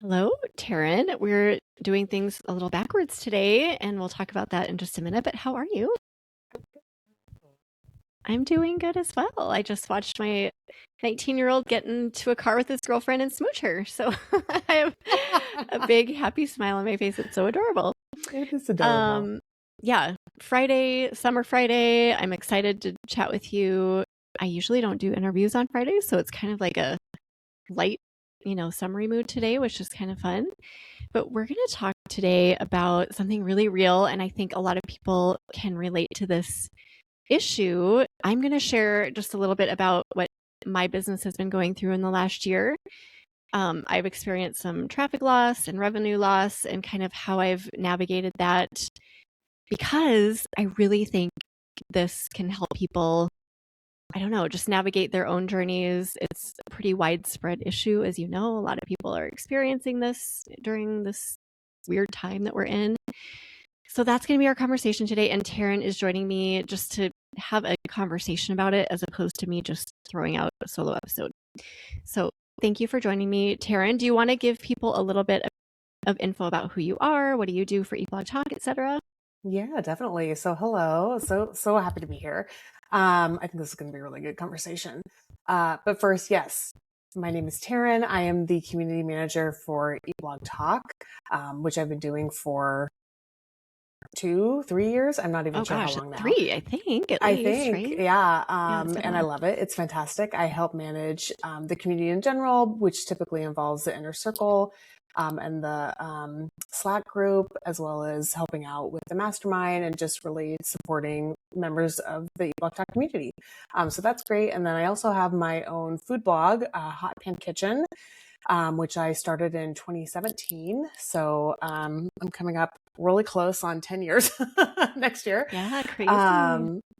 Hello, Taryn. We're doing things a little backwards today, and we'll talk about that in just a minute. But how are you? I'm doing good as well. I just watched my 19-year-old get into a car with his girlfriend and smooch her. So I have a big, happy smile on my face. It's so adorable. It is adorable. Um, yeah, Friday, summer Friday. I'm excited to chat with you. I usually don't do interviews on Fridays, so it's kind of like a light, summery mood today, which is kind of fun. But we're going to talk today about something really real. And I think a lot of people can relate to this issue. I'm going to share just a little bit about what my business has been going through in the last year. I've experienced some traffic loss and revenue loss and kind of how I've navigated that because I really think this can help people, I don't know, just navigate their own journeys. It's a pretty widespread issue, as you know. A lot of people are experiencing this during this weird time that we're in. So that's going to be our conversation today. And Taryn is joining me just to have a conversation about it as opposed to me just throwing out a solo episode. So thank you for joining me. Taryn, do you want to give people a little bit of info about who you are? What do you do for eBlog Talk, etc.? Yeah, definitely. So hello. So happy to be here. I think this is going to be a really good conversation. But first, yes, my name is Taryn. I am the community manager for eBlog Talk, which I've been doing for 2, 3 years. I'm not even Oh sure how gosh, long now. 3, I think, at I least, think, right? yeah. Yeah, it's been a And I while. love it. It's fantastic. I help manage the community in general, which typically involves the inner circle and the Slack group, as well as helping out with the mastermind and just really supporting members of the eBlock Talk community. So that's great. And then I also have my own food blog, Hot Pan Kitchen, which I started in 2017. So I'm coming up really close on 10 years next year. Yeah, crazy.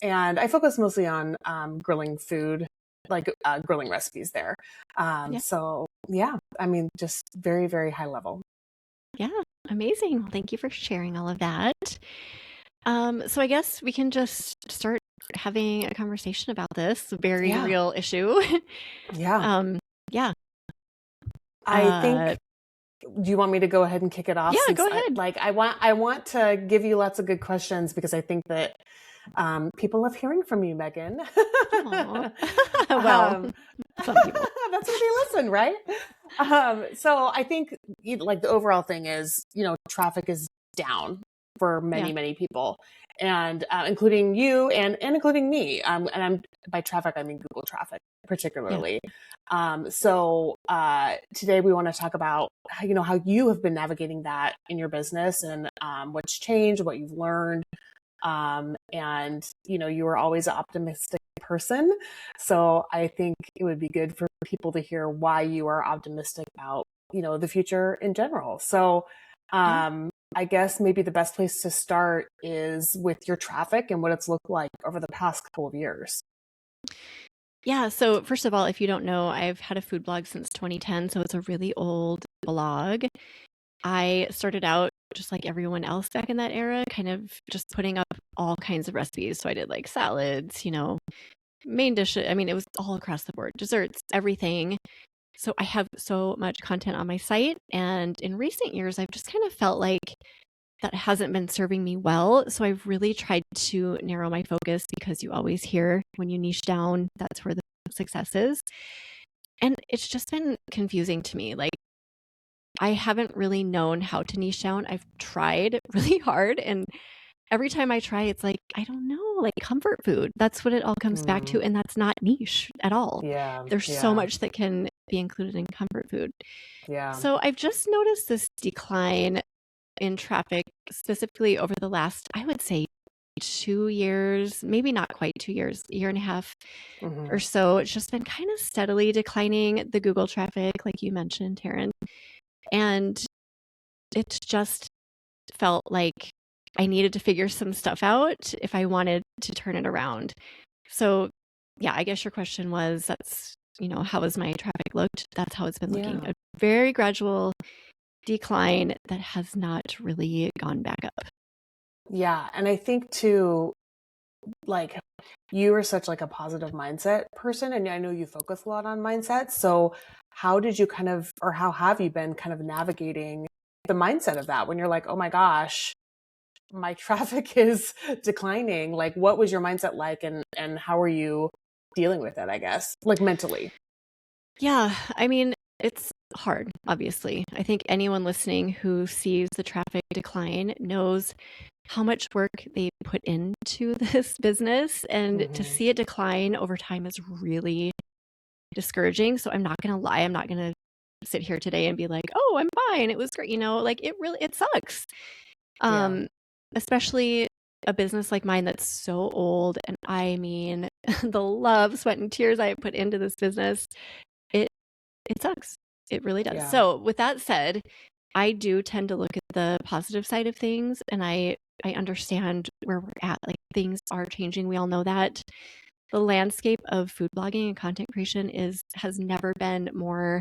And I focus mostly on grilling food, like grilling recipes there. Yeah. So yeah, I mean, just very, very high level. Yeah, amazing. Well, thank you for sharing all of that. So I guess we can just start having a conversation about this very Yeah. real issue. Yeah. um, yeah. I Uh, think, do you want me to go ahead and kick it off yeah, since go ahead. I want to give you lots of good questions because I think that people love hearing from you, Megan. Aw. Well, um, some people. that's why they listen, right? So I think like the overall thing is, traffic is down for Yeah. many, many people, and including you and including me. And I'm by traffic, I mean Google traffic Yeah. particularly. So today we want to talk about how you have been navigating that in your business and what's changed, what you've learned, and you were always an optimistic person. So I think it would be good for people to hear why you are optimistic about, the future in general. So, Yeah. I guess maybe the best place to start is with your traffic and what it's looked like over the past couple of years. Yeah. So, first of all, if you don't know, I've had a food blog since 2010. So, it's a really old blog. I started out just like everyone else back in that era, kind of just putting up all kinds of recipes. So, I did like salads, main dishes. I mean, it was all across the board, desserts, everything. So, I have so much content on my site. And in recent years, I've just kind of felt like that hasn't been serving me well. So I've really tried to narrow my focus because you always hear when you niche down, that's where the success is. And it's just been confusing to me. Like, I haven't really known how to niche down. I've tried really hard. And every time I try, it's like, I don't know, like comfort food. That's what it all comes back to. Mm, And that's not niche at all. yeah, There's so yeah, much that can be included in comfort food. yeah. So I've just noticed this decline in traffic, specifically over the last, I would say, 2 years, maybe not quite 2 years, a year and a half Hmm. or so. It's just been kind of steadily declining, the Google traffic, like you mentioned, Taryn. And it just felt like I needed to figure some stuff out if I wanted to turn it around. So, yeah, I guess your question was how has my traffic looked? That's how it's been looking. Yeah. A very gradual decline that has not really gone back up. Yeah. And I think too, like you are such like a positive mindset person, and I know you focus a lot on mindset. So how did you kind of, or how have you been kind of navigating the mindset of that when you're like, oh my gosh, my traffic is declining? Like, what was your mindset like, and how are you dealing with it, I guess, like mentally? Yeah, I mean, it's hard, obviously. I think anyone listening who sees the traffic decline knows how much work they put into this business, and to see it decline over time is really discouraging. So I'm not going to lie. I'm not going to sit here today and be like, "Oh, I'm fine. It was great." Like it sucks. Yeah. Especially a business like mine that's so old, and I mean, the love, sweat, and tears I put into this business, it it sucks. It really does. Yeah. So with that said, I do tend to look at the positive side of things, and I understand where we're at. Like, things are changing. We all know that. The landscape of food blogging and content creation has never been more,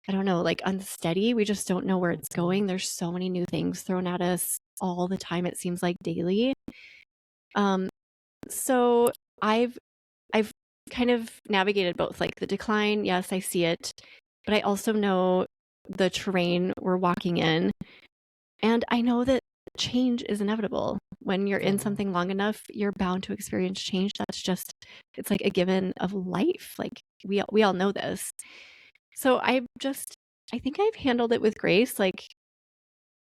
I don't know, like, unsteady. We just don't know where it's going. There's so many new things thrown at us all the time. It seems like daily. So I've kind of navigated both, like the decline. Yes, I see it, but I also know the terrain we're walking in, and I know that change is inevitable. When you're in something long enough, you're bound to experience change. It's like a given of life. Like, we all know this. So I think I've handled it with grace. Like,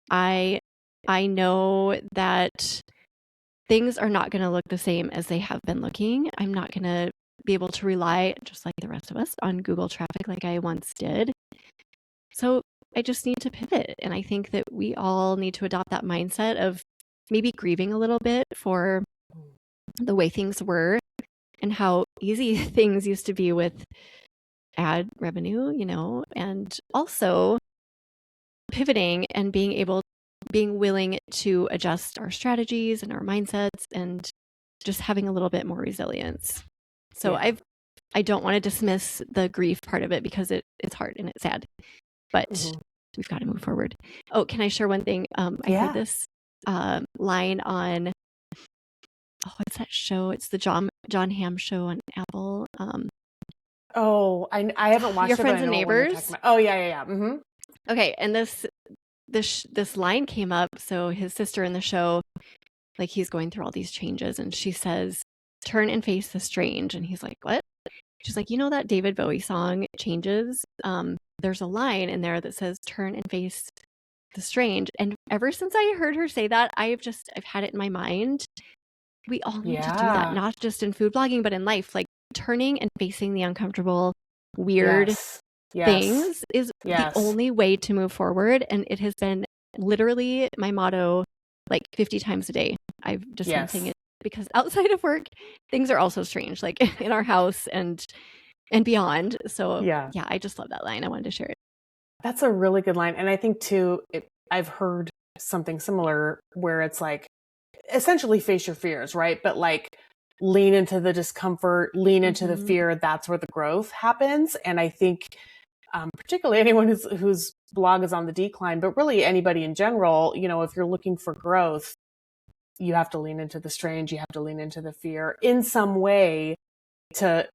I know that things are not going to look the same as they have been looking. I'm not going to be able to rely, just like the rest of us, on Google traffic like I once did. So I just need to pivot. And I think that we all need to adopt that mindset of maybe grieving a little bit for the way things were and how easy things used to be with ad revenue, and also pivoting and being willing to adjust our strategies and our mindsets, and just having a little bit more resilience. So Yeah. I don't want to dismiss the grief part of it, because it's hard and it's sad, but we've got to move forward. Oh, can I share one thing? I heard this line on, what's that show? It's the John Hamm show on Apple. I haven't watched Your it, but Friends I and know what you're talking Neighbors. about. Oh yeah. Okay, and this line came up. So his sister in the show, like, he's going through all these changes, and she says, "Turn and face the strange." And he's like, "What?" She's like, "That David Bowie song, Changes? There's a line in there that says, 'Turn and face the strange.'" And ever since I heard her say that, I've had it in my mind. We all need to do that, not just in food blogging, but in life. Like, turning and facing the uncomfortable, weird things is the only way to move forward. And it has been literally my motto like 50 times a day. I've just been saying it, because outside of work, things are also strange, like in our house and beyond. So yeah, I just love that line. I wanted to share it. That's a really good line. And I think too, I've heard something similar where it's like, essentially face your fears, right? But like, lean into the discomfort, lean into the fear. That's where the growth happens. And I think, particularly anyone whose blog is on the decline, but really anybody in general, if you're looking for growth, you have to lean into the strange. You have to lean into the fear in some way to,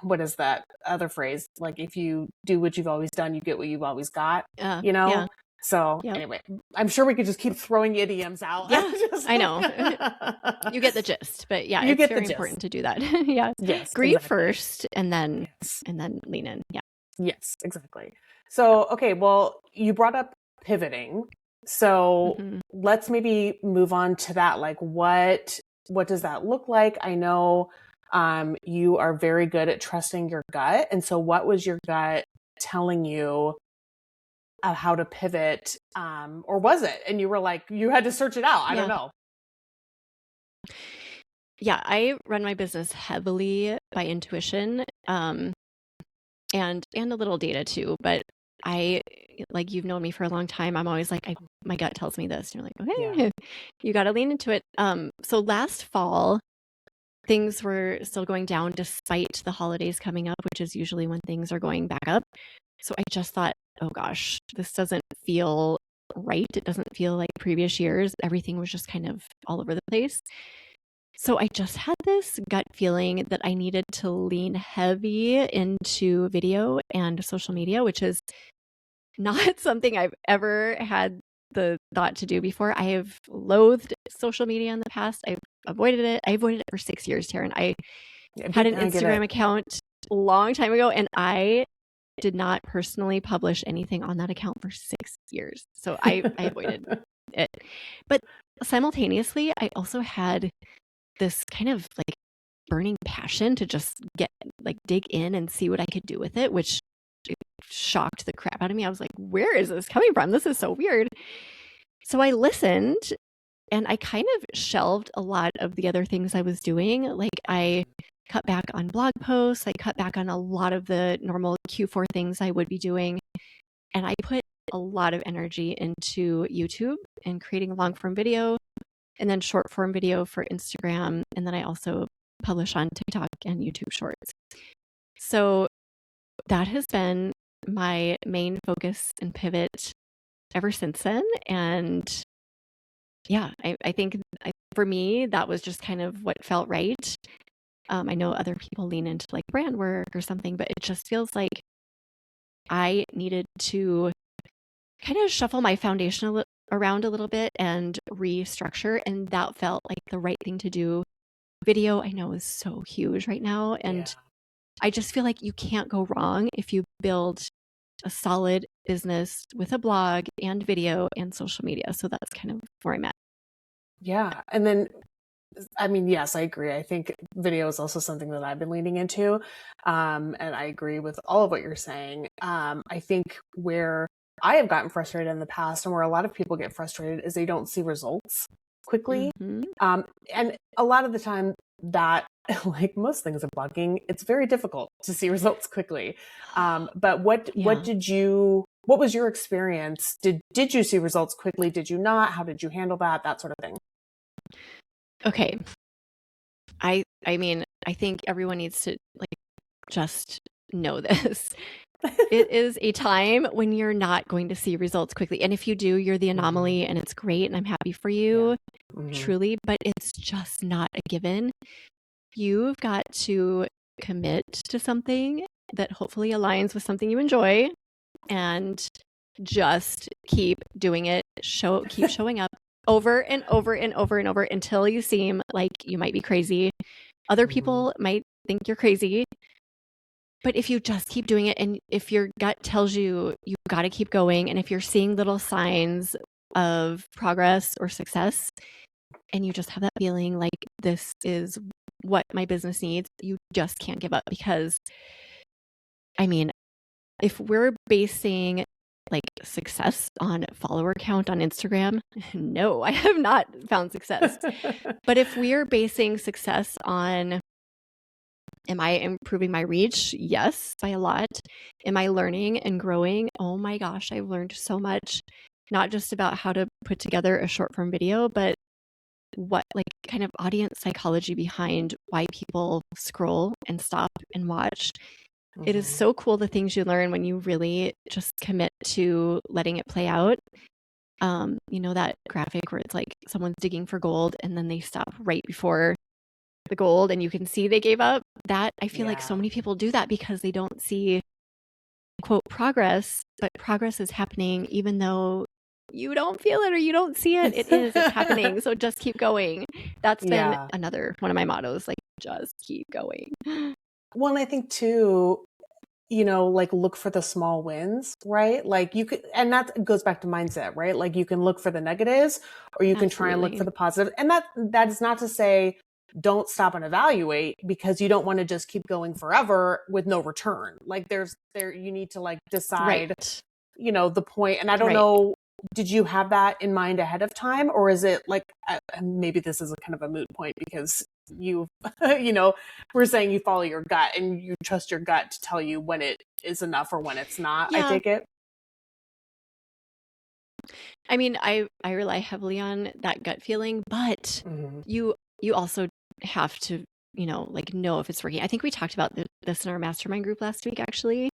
what is that other phrase? Like, if you do what you've always done, you get what you've always got, Yeah. So anyway, I'm sure we could just keep throwing idioms out. Yeah, I know. You get the gist, but yeah, it's very important to do that. Yeah. Yes. Grieve exactly. first, and then lean in. Yeah. Yes, exactly. So, okay, well, you brought up pivoting. So let's maybe move on to that. Like, what does that look like? I know you are very good at trusting your gut. And so what was your gut telling you how to pivot? Or was it? And you were like, you had to search it out. I don't know. Yeah, I run my business heavily by intuition, and a little data too. But like, you've known me for a long time. I'm always like, my gut tells me this. And you're like, okay, you got to lean into it. So last fall, things were still going down despite the holidays coming up, which is usually when things are going back up. So I just thought, oh gosh, this doesn't feel right. It doesn't feel like previous years. Everything was just kind of all over the place. So I just had this gut feeling that I needed to lean heavy into video and social media, which is not something I've ever had the thought to do before. I have loathed social media in the past. I've avoided it. I avoided it for 6 years, Taryn. I had an Instagram account a long time ago, and I did not personally publish anything on that account for 6 years. So I avoided it. But simultaneously, I also had this kind of like burning passion to just dig in and see what I could do with it, which shocked the crap out of me. I was like, where is this coming from? This is so weird. So I listened and I kind of shelved a lot of the other things I was doing. Like I cut back on blog posts. I cut back on a lot of the normal Q4 things I would be doing. And I put a lot of energy into YouTube and creating long form video and then short form video for Instagram. And then I also publish on TikTok and YouTube Shorts. So that has been my main focus and pivot ever since then. And yeah, I think for me, that was just kind of what felt right. I know other people lean into like brand work or something, but it just feels like I needed to kind of shuffle my foundation around a little bit and restructure. And that felt like the right thing to do. Video, I know, is so huge right now. And I just feel like you can't go wrong if you build a solid business with a blog and video and social media. So that's kind of where I'm at. Yeah. And then, I mean, yes, I agree. I think video is also something that I've been leaning into. And I agree with all of what you're saying. I think where I have gotten frustrated in the past and where a lot of people get frustrated is they don't see results quickly. And a lot of the time that, like most things in blogging, it's very difficult to see results quickly. But what was your experience? Did you see results quickly? Did you not? How did you handle that? That sort of thing. Okay. I mean, I think everyone needs to like just know this. It is a time when you're not going to see results quickly. And if you do, you're the anomaly and it's great. And I'm happy for you, truly, but it's just not a given. You've got to commit to something that hopefully aligns with something you enjoy and just keep doing it. Keep showing up over and over and over and over until you seem like you might be crazy. Other people might think you're crazy. But if you just keep doing it, and if your gut tells you you got to keep going, and if you're seeing little signs of progress or success, and you just have that feeling like this is what my business needs, you just can't give up. Because, I mean, if we're basing like success on follower count on Instagram, no, I have not found success. But if we're basing success on, am I improving my reach? Yes, by a lot. Am I learning and growing? Oh my gosh, I've learned so much, not just about how to put together a short form video, but what like kind of audience psychology behind why people scroll and stop and watch. It is so cool the things you learn when you really just commit to letting it play out. You know, that graphic where it's like someone's digging for gold and then they stop right before the gold and you can see they gave up. That I feel like so many people do that because they don't see quote progress, but progress is happening even though you don't feel it or you don't see it. It's happening. So just keep going. That's been another one of my mottos, like just keep going. Well, and I think too, you know, like look for the small wins, right? Like you could, and that goes back to mindset, right? Like you can look for the negatives or you can try and look for the positive. And that is not to say don't stop and evaluate because you don't want to just keep going forever with no return. Like you need to like decide, you know, the point. And I don't know, did you have that in mind ahead of time? Or is it like, maybe this is a kind of a moot point because you know, we're saying you follow your gut and you trust your gut to tell you when it is enough or when it's not, I take it. I mean, I rely heavily on that gut feeling, but you also have to, you know if it's working. I think we talked about this in our mastermind group last week, actually.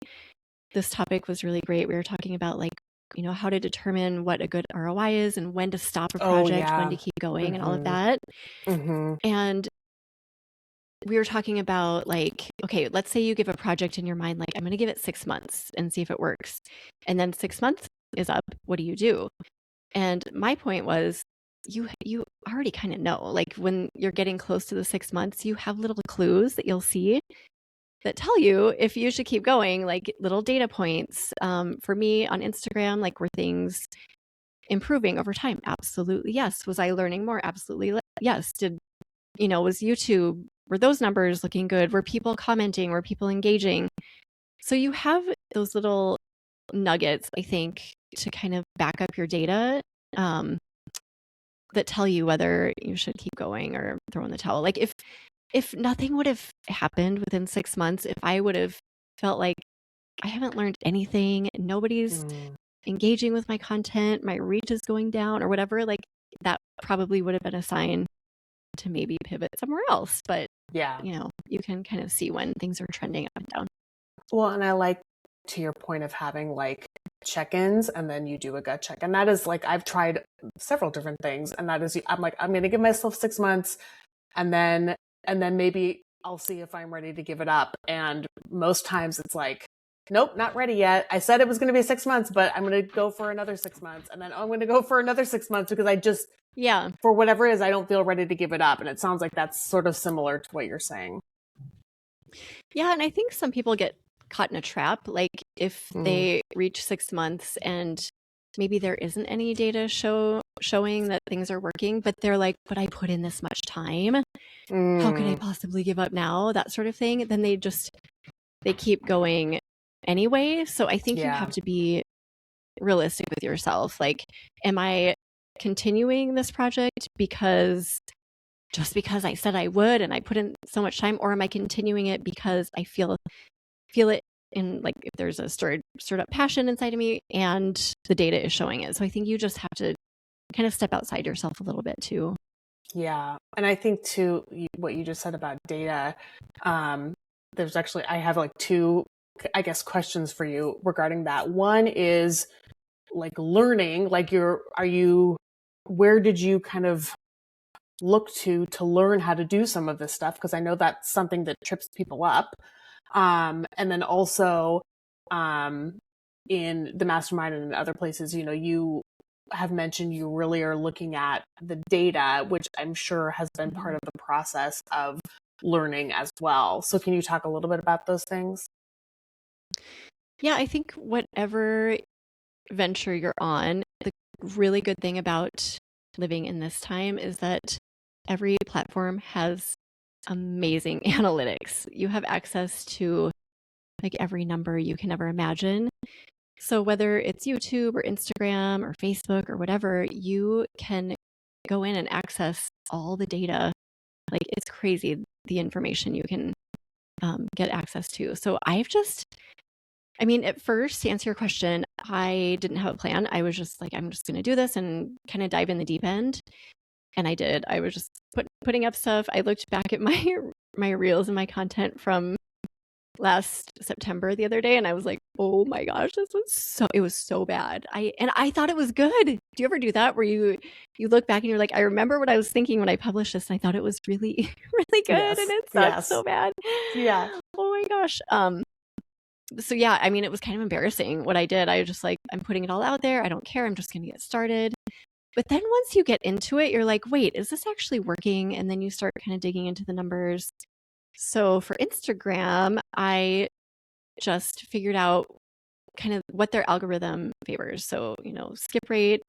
This topic was really great. We were talking about like, you know, how to determine what a good ROI is and when to stop a project, when to keep going and all of that. And we were talking about like, okay, let's say you give a project in your mind, like I'm going to give it 6 months and see if it works. And then 6 months is up. What do you do? And my point was, you already kind of know, like when you're getting close to the 6 months, you have little clues that you'll see that tell you if you should keep going, like little data points. For me on Instagram, like were things improving over time? Absolutely yes. Was I learning more? Absolutely yes. Was YouTube, were those numbers looking good? Were people commenting? Were people engaging? So you have those little nuggets, I think, to kind of back up your data, that tell you whether you should keep going or throw in the towel. Like if nothing would have happened within 6 months, if I would have felt like I haven't learned anything, nobody's engaging with my content, my reach is going down or whatever, like that probably would have been a sign to maybe pivot somewhere else. But Yeah. you can kind of see when things are trending up and down. Well, and I like to your point of having like check-ins and then you do a gut check. And that is like, I've tried several different things. And that is, I'm like, I'm going to give myself 6 months and then maybe I'll see if I'm ready to give it up. And most times it's like, nope, not ready yet. I said it was going to be 6 months, but I'm going to go for another 6 months. And then I'm going to go for another 6 months because I just, for whatever it is, I don't feel ready to give it up. And it sounds like that's sort of similar to what you're saying. Yeah. And I think some people get caught in a trap. Like if they reach 6 months and maybe there isn't any data showing that things are working, but they're like, but I put in this much time. How could I possibly give up now? That sort of thing. Then they keep going anyway. So I think you have to be realistic with yourself. Like, am I continuing this project because I said I would and I put in so much time, or am I continuing it because I feel it in, like, if there's a stirred up passion inside of me and the data is showing it. So I think you just have to kind of step outside yourself a little bit too. Yeah. And I think too, what you just said about data, there's actually, I have like two, I guess, questions for you regarding that. One is like learning, like where did you kind of look to learn how to do some of this stuff? Because I know that's something that trips people up. And then also in the mastermind and in other places, you have mentioned you really are looking at the data, which I'm sure has been part of the process of learning as well. So can you talk a little bit about those things? Yeah, I think whatever venture you're on, the really good thing about living in this time is that every platform has amazing analytics. You have access to like every number you can ever imagine. So whether it's YouTube or Instagram or Facebook or whatever, you can go in and access all the data. Like it's crazy the information you can get access to. So at first, to answer your question, I didn't have a plan. I was just like, I'm just going to do this and kind of dive in the deep end. And I did. I was just putting up stuff. I looked back at my reels and my content from last September the other day, and I was like, oh my gosh, it was so bad. I thought it was good. Do you ever do that where you look back and you're like, I remember what I was thinking when I published this, and I thought it was really, really good, and it sucked so bad. Yeah. Oh my gosh. So yeah, it was kind of embarrassing what I did. I was just like, I'm putting it all out there. I don't care. I'm just going to get started. But then once you get into it, you're like, wait, is this actually working? And then you start kind of digging into the numbers. So for Instagram, I just figured out kind of what their algorithm favors. So, skip rate,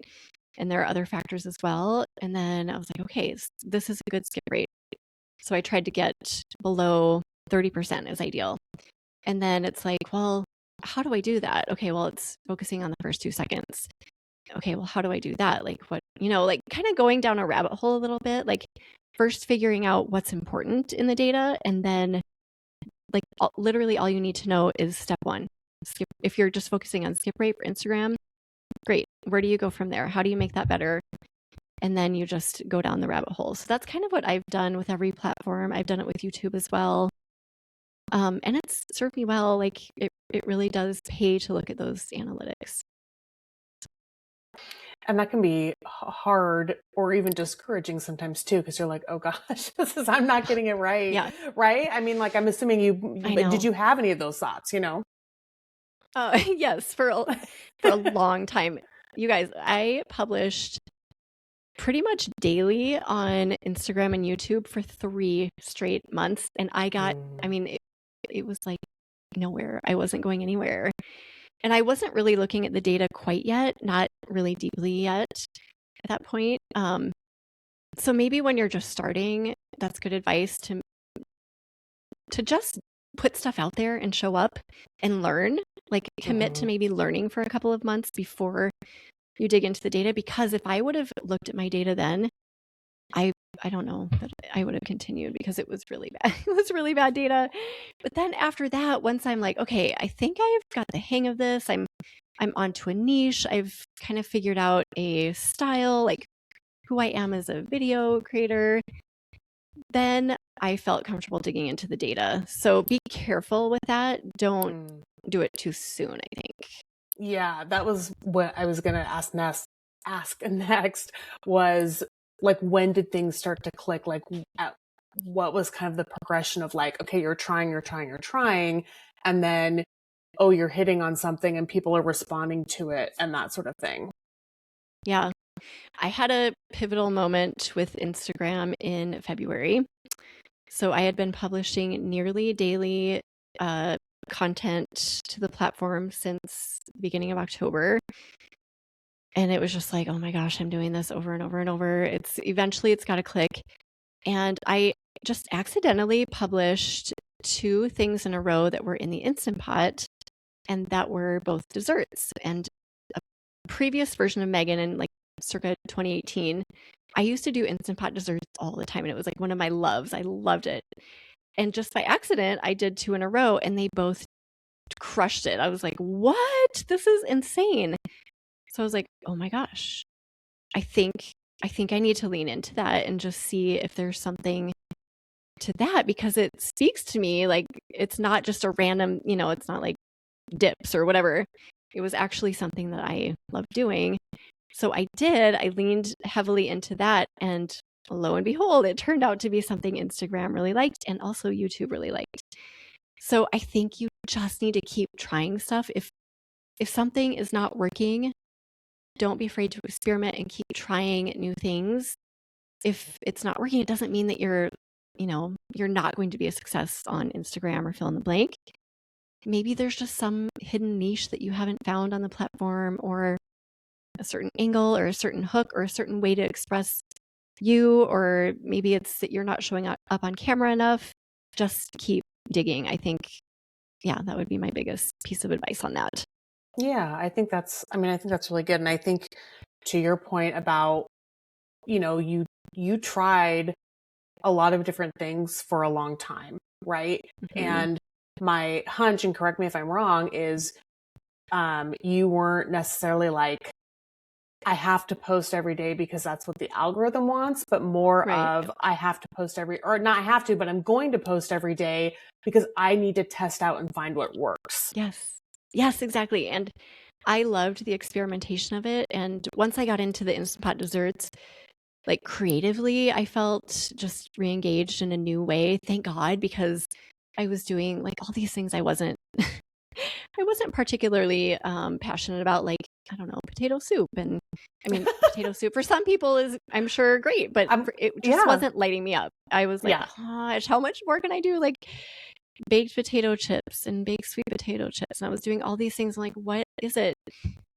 and there are other factors as well. And then I was like, okay, this is a good skip rate. So I tried to get below 30% is ideal. And then it's like, well, how do I do that? Okay, well, it's focusing on the first 2 seconds. Okay, well, how do I do that? Like what, like kind of going down a rabbit hole a little bit, like first figuring out what's important in the data. And then like literally all you need to know is step one. If you're just focusing on skip rate for Instagram, great. Where do you go from there? How do you make that better? And then you just go down the rabbit hole. So that's kind of what I've done with every platform. I've done it with YouTube as well. And it's served me well. Like it really does pay to look at those analytics. And that can be hard or even discouraging sometimes too, because you're like, oh gosh, I'm not getting it right. Yeah. Right. I mean, like, I'm assuming I know. did you have any of those thoughts, Yes, for a long time. You guys, I published pretty much daily on Instagram and YouTube for 3 straight months. And I mean, it was like nowhere. I wasn't going anywhere. And I wasn't really looking at the data quite yet, not really deeply yet at that point. So maybe when you're just starting, that's good advice to just put stuff out there and show up and learn, like commit to maybe learning for a couple of months before you dig into the data. Because if I would have looked at my data then, I don't know that I would have continued because it was really bad. It was really bad data. But then after that, once I'm like, okay, I think I've got the hang of this. I'm onto a niche. I've kind of figured out a style, like who I am as a video creator. Then I felt comfortable digging into the data. So be careful with that. Don't do it too soon, I think. Yeah, that was what I was going to ask next was like, when did things start to click? Like, what was kind of the progression of like, okay, you're trying. And then, oh, you're hitting on something and people are responding to it and that sort of thing. Yeah. I had a pivotal moment with Instagram in February. So I had been publishing nearly daily content to the platform since the beginning of October. And it was just like, oh my gosh, I'm doing this over and over and over. Eventually it's got to click. And I just accidentally published 2 things in a row that were in the Instant Pot, and that were both desserts. And a previous version of Megan in like circa 2018, I used to do Instant Pot desserts all the time. And it was like one of my loves. I loved it. And just by accident, I did 2 in a row and they both crushed it. I was like, what? This is insane. So I was like, oh my gosh, I think I need to lean into that and just see if there's something to that, because it speaks to me. Like, it's not just a random, it's not like dips or whatever. It was actually something that I love doing. So I leaned heavily into that, and lo and behold, it turned out to be something Instagram really liked and also YouTube really liked. So I think you just need to keep trying stuff. If something is not working, don't be afraid to experiment and keep trying new things. If it's not working, it doesn't mean that you're not going to be a success on Instagram or fill in the blank. Maybe there's just some hidden niche that you haven't found on the platform, or a certain angle or a certain hook or a certain way to express you, or maybe it's that you're not showing up on camera enough. Just keep digging. I think, that would be my biggest piece of advice on that. Yeah, I think that's really good. And I think to your point about, you tried a lot of different things for a long time, right? And my hunch, and correct me if I'm wrong, is you weren't necessarily like, I have to post every day because that's what the algorithm wants, but more of I have to post or not have to, but I'm going to post every day because I need to test out and find what works. Yes, exactly. And I loved the experimentation of it. And once I got into the Instant Pot desserts, like creatively, I felt just re-engaged in a new way. Thank God, because I was doing like all these things I wasn't particularly passionate about, like, I don't know, potato soup. And I mean, potato soup for some people is, I'm sure, great, but it just wasn't lighting me up. I was like, gosh, how much more can I do? Like baked potato chips and baked sweet potato chips. And I was doing all these things. I'm like, what is it?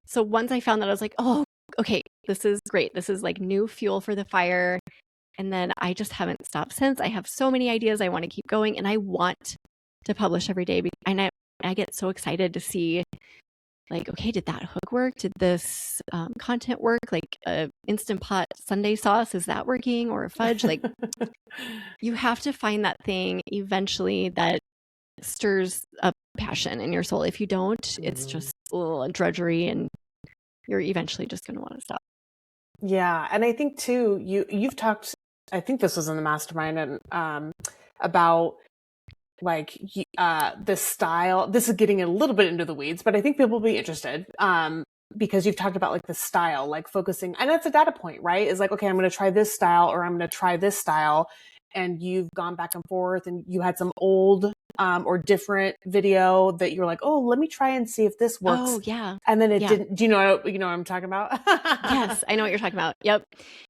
So once I found that, I was like, oh, okay, this is great. This is like new fuel for the fire. And then I just haven't stopped since. I have so many ideas. I want to keep going, and I want to publish every day. And I get so excited to see, like, okay, did that hook work? Did this content work? Like Instant Pot Sunday sauce, is that working? Or a fudge? Like, you have to find that thing eventually that stirs up passion in your soul. If you don't, it's just a little drudgery, and you're eventually just going to want to stop. Yeah. And I think too, you've talked, I think this was in the mastermind, and about like the style. This is getting a little bit into the weeds, but I think people will be interested. because you've talked about like the style, like focusing, and that's a data point, right? Is like, okay, I'm going to try this style or I'm going to try this style. And you've gone back and forth and you had some old or different video that you're like, oh, let me try and see if this works. Oh, yeah. And then it Yeah. didn't. Do you know what I'm talking about? Yes, I know what you're talking about. Yep.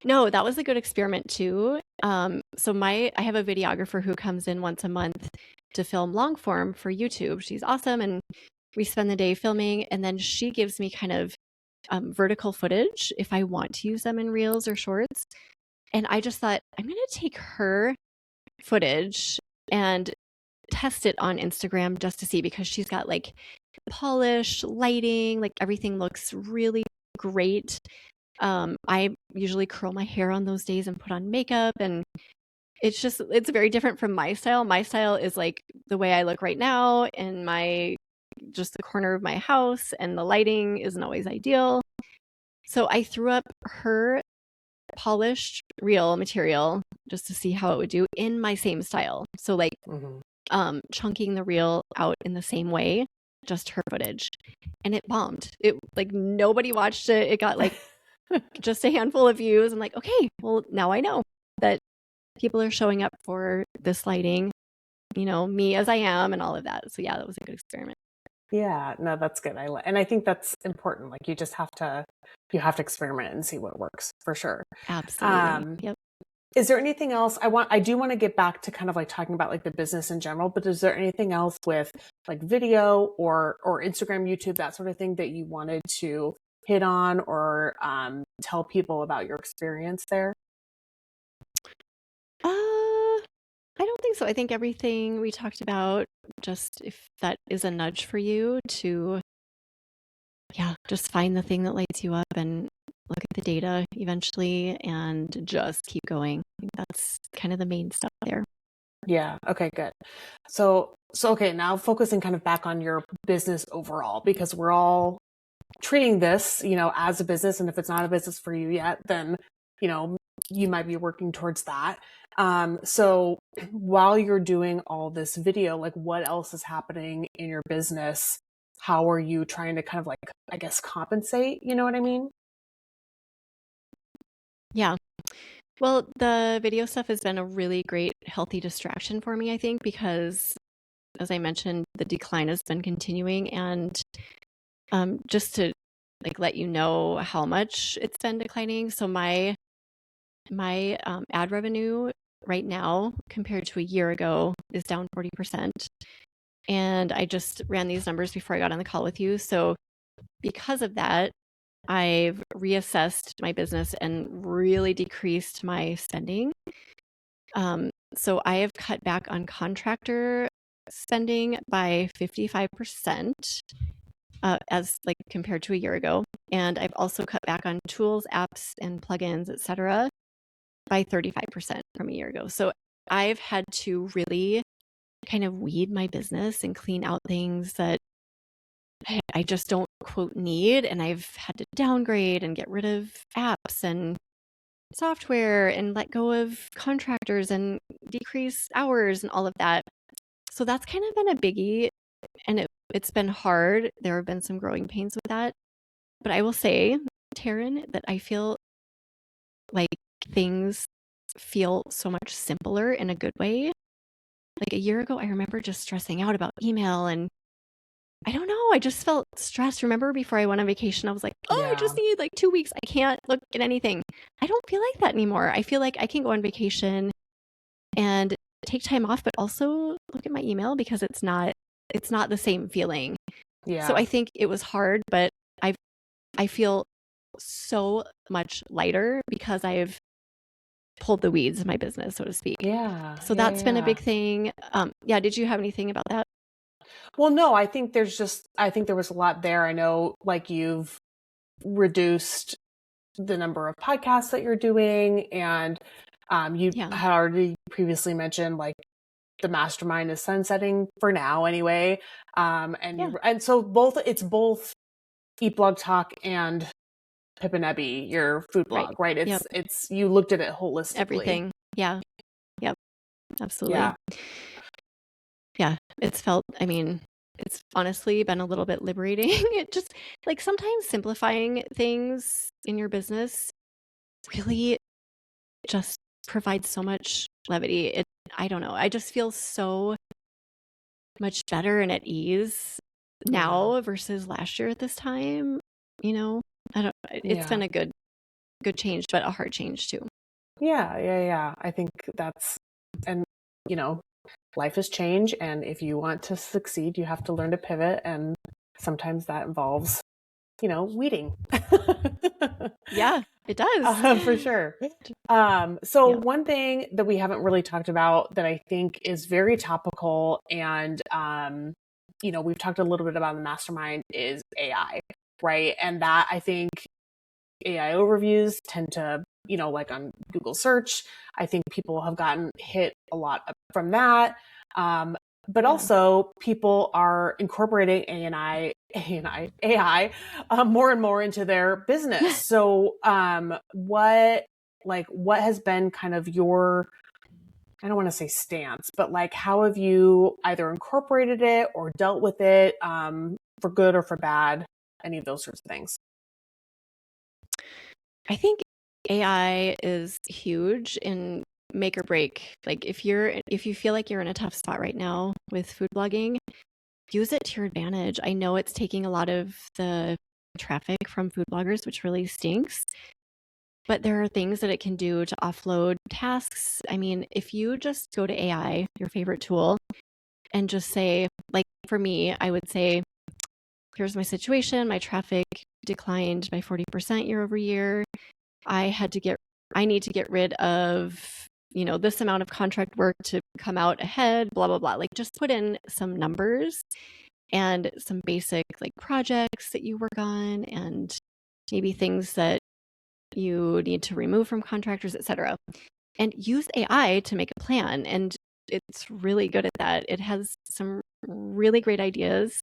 No, that was a good experiment too. So I have a videographer who comes in once a month to film long form for YouTube. She's awesome, and we spend the day filming, and then she gives me kind of vertical footage if I want to use them in reels or shorts. And I just thought, I'm going to take her footage and test it on Instagram just to see, because she's got like polished lighting, like everything looks really great. I usually curl my hair on those days and put on makeup, and it's very different from my style. My style is like the way I look right now in just the corner of my house, and the lighting isn't always ideal. So I threw up her polished reel material just to see how it would do in my same style. So like chunking the reel out in the same way, just her footage. And it bombed. It like nobody watched it. It got like just a handful of views. I'm like, okay, well now I know that people are showing up for this lighting, me as I am and all of that. So yeah, that was a good experiment. Yeah, no, that's good. And I think that's important. Like you have to experiment and see what works for sure. Absolutely. Yep. Is there anything else I do want to get back to kind of like talking about like the business in general, but is there anything else with like video or Instagram, YouTube, that sort of thing that you wanted to hit on or tell people about your experience there? I don't think so. I think everything we talked about, just if that is a nudge for you to, just find the thing that lights you up and look at the data eventually and just keep going. I think that's kind of the main stuff there. Yeah. Okay, good. So okay, now focusing kind of back on your business overall, because we're all treating this, as a business. And if it's not a business for you yet, then, you might be working towards that. So while you're doing all this video, like what else is happening in your business? How are you trying to kind of like, I guess, compensate? You know what I mean? Yeah. Well, the video stuff has been a really great, healthy distraction for me, I think, because as I mentioned, the decline has been continuing. And just to like let you know how much it's been declining. So my ad revenue right now compared to a year ago is down 40%. And I just ran these numbers before I got on the call with you. So because of that, I've reassessed my business and really decreased my spending. So I have cut back on contractor spending by 55%, as like compared to a year ago. And I've also cut back on tools, apps, and plugins, etc., by 35% from a year ago. So I've had to really kind of weed my business and clean out things that I just don't quote need. And I've had to downgrade and get rid of apps and software and let go of contractors and decrease hours and all of that. So that's kind of been a biggie, and it's been hard. There have been some growing pains with that. But I will say, Taryn, that I feel like things feel so much simpler in a good way. Like a year ago, I remember just stressing out about email, and I don't know, I just felt stressed. Remember before I went on vacation, I was like, oh, I just need like 2 weeks. I can't look at anything. I don't feel like that anymore. I feel like I can go on vacation and take time off, but also look at my email because it's not the same feeling. Yeah. So I think it was hard, but I feel so much lighter because I've pulled the weeds in my business, so to speak. Yeah. So that's been a big thing. Did you have anything about that? Well, no, I think there was a lot there. I know like you've reduced the number of podcasts that you're doing, and you had already previously mentioned like the mastermind is sunsetting for now anyway. And so it's both Eat Blog Talk and Pip and Ebby, your food blog, right? It's you looked at it holistically. Everything. Yeah. Yep. Absolutely. Yeah. It's felt, it's honestly been a little bit liberating. It just like sometimes simplifying things in your business really just provides so much levity. I don't know. I just feel so much better and at ease now versus last year at this time. I don't, it's been a good change, but a hard change too. Yeah. I think and life is change. And if you want to succeed, you have to learn to pivot. And sometimes that involves, weeding. Yeah, it does. For sure. One thing that we haven't really talked about that I think is very topical and, we've talked a little bit about in the mastermind is AI, right? And that I think AI overviews tend to, like on Google search, I think people have gotten hit a lot from that. But also people are incorporating AI more and more into their business. So what has been kind of your, I don't want to say stance, but like how have you either incorporated it or dealt with it for good or for bad, any of those sorts of things? I think AI is huge in make or break. Like if you feel like you're in a tough spot right now with food blogging, use it to your advantage. I know it's taking a lot of the traffic from food bloggers, which really stinks. But there are things that it can do to offload tasks. I mean, if you just go to AI, your favorite tool, and just say, like for me, I would say, here's my situation. My traffic declined by 40% year over year. I need to get rid of, this amount of contract work to come out ahead, blah, blah, blah. Like just put in some numbers and some basic like projects that you work on and maybe things that you need to remove from contractors, etc. And use AI to make a plan. And it's really good at that. It has some really great ideas.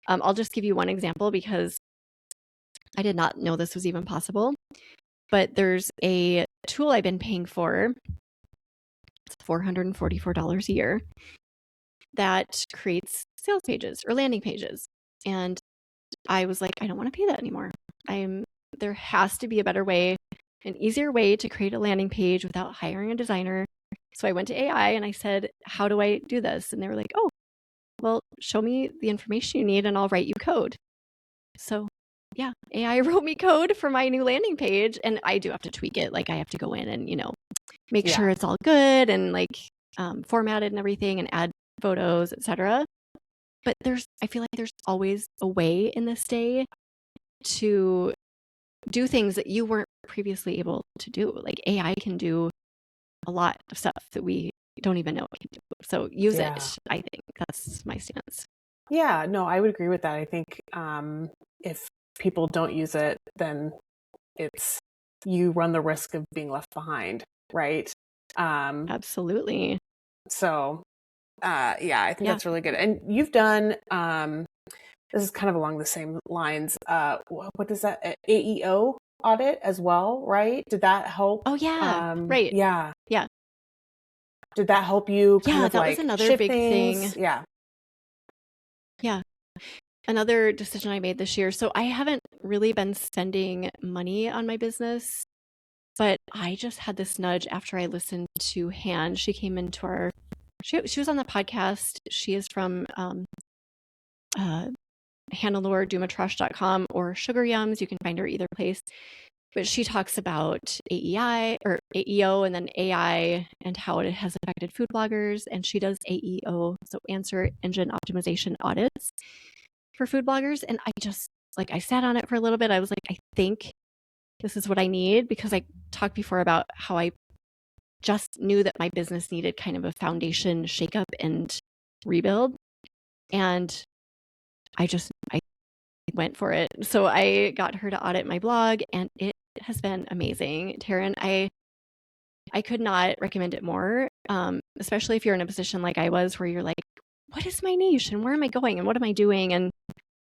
I'll just give you one example because I did not know this was even possible. But there's a tool I've been paying for. It's $444 a year that creates sales pages or landing pages. And I was like, I don't want to pay that anymore. There has to be a better way, an easier way to create a landing page without hiring a designer. So I went to AI and I said, how do I do this? And they were like, oh, well, show me the information you need and I'll write you code. So yeah, AI wrote me code for my new landing page, and I do have to tweak it. Like I have to go in and, make sure it's all good and like formatted and everything and add photos, etc. But I feel like there's always a way in this day to do things that you weren't previously able to do. Like AI can do a lot of stuff that we don't even know it can do. So use it. I think that's my stance. Yeah, no, I would agree with that. I think if people don't use it, then you run the risk of being left behind, right? Absolutely. So, I think that's really good. And you've done, this is kind of along the same lines. What is that? AEO audit as well, right? Did that help? Oh yeah, right. Yeah. Yeah. Did that help you kind of that like was another shift big things? thing. Yeah. Yeah. Another decision I made this year. So I haven't really been spending money on my business, but I just had this nudge after I listened to Han. She came into she was on the podcast. She is from Hannelore.doomtrash.com or Sugar Yums. You can find her either place. But she talks about AEI or AEO and then AI and how it has affected food bloggers. And she does AEO, so answer engine optimization audits for food bloggers. And I sat on it for a little bit. I was like, I think this is what I need, because I talked before about how I just knew that my business needed kind of a foundation shakeup and rebuild. And I went for it. So I got her to audit my blog, and it has been amazing. Taryn, I could not recommend it more, especially if you're in a position like I was where you're like, what is my niche and where am I going and what am I doing and